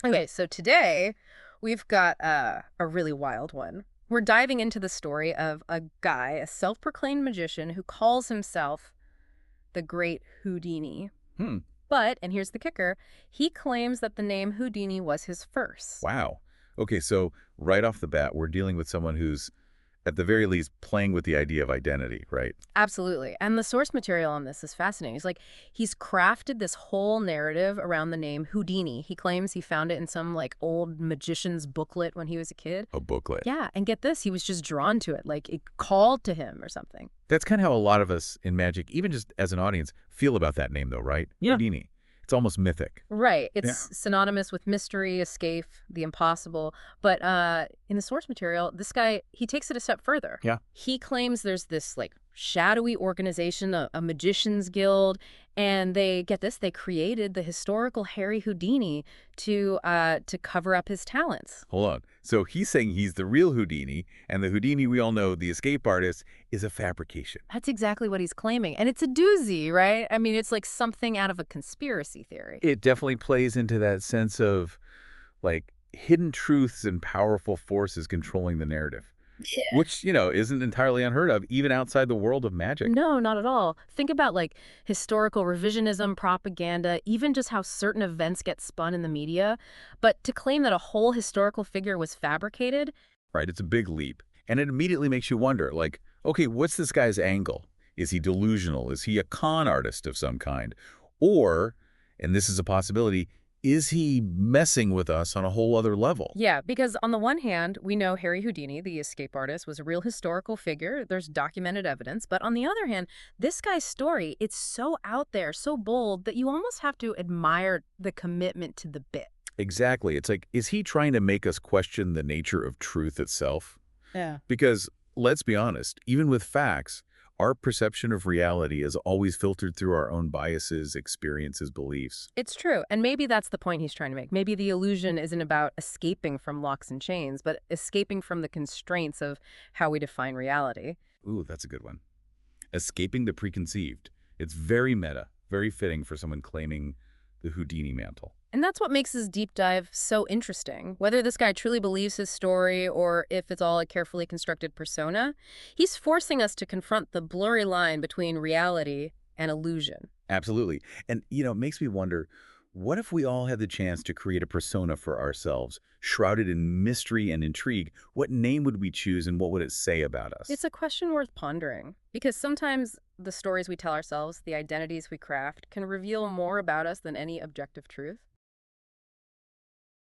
Okay, so today we've got a really wild one. We're diving into the story of a guy, a self-proclaimed magician who calls himself the Great Houdini. Hmm. But, and here's the kicker, he claims that the name Houdini was his first. Wow. Okay, so right off the bat, we're dealing with someone who's, at the very least, playing with the idea of identity, right? Absolutely. And the source material on this is fascinating. He's crafted this whole narrative around the name Houdini. He claims he found it in some like old magician's booklet when he was a kid. A booklet. Yeah, and get this, he was just drawn to it, like it called to him or something. That's kind of how a lot of us in magic, even just as an audience, feel about that name, though, right? Yeah. Houdini. It's almost mythic. Right. Yeah. It's synonymous with mystery, escape, the impossible. But in the source material, this guy, he takes it a step further. Yeah. He claims there's this like shadowy organization, a magician's guild, and they get this, they created the historical Harry Houdini to cover up his talents. Hold on. So he's saying he's the real Houdini, and the Houdini we all know, the escape artist, is a fabrication. That's exactly what he's claiming. And it's a doozy, right? I mean, it's like something out of a conspiracy theory. It definitely plays into that sense of, like, hidden truths and powerful forces controlling the narrative, which, isn't entirely unheard of, even outside the world of magic. No, not at all. Think about like historical revisionism, propaganda, even just how certain events get spun in the media. But to claim that a whole historical figure was fabricated, Right? It's a big leap. And it immediately makes you wonder, like, okay, what's this guy's angle? Is he delusional? Is he a con artist of some kind? Or, and this is a possibility, is he messing with us on a whole other level? yeah, because on the one hand, we know Harry Houdini, the escape artist, was a real historical figure. There's documented evidence. But on the other hand, this guy's story, it's so out there, so bold that you almost have to admire the commitment to the bit. Exactly. It's like, is he trying to make us question the nature of truth itself? Yeah. Because, let's be honest, even with facts, our perception of reality is always filtered through our own biases, experiences, beliefs. It's true. And maybe that's the point he's trying to make. Maybe the illusion isn't about escaping from locks and chains, but escaping from the constraints of how we define reality. Ooh, that's a good one. Escaping the preconceived. It's very meta, very fitting for someone claiming the Houdini mantle. And that's what makes this deep dive so interesting. Whether this guy truly believes his story or if it's all a carefully constructed persona, he's forcing us to confront the blurry line between reality and illusion. Absolutely. And, it makes me wonder, what if we all had the chance to create a persona for ourselves, shrouded in mystery and intrigue? What name would we choose and what would it say about us? It's a question worth pondering because sometimes the stories we tell ourselves, the identities we craft, can reveal more about us than any objective truth.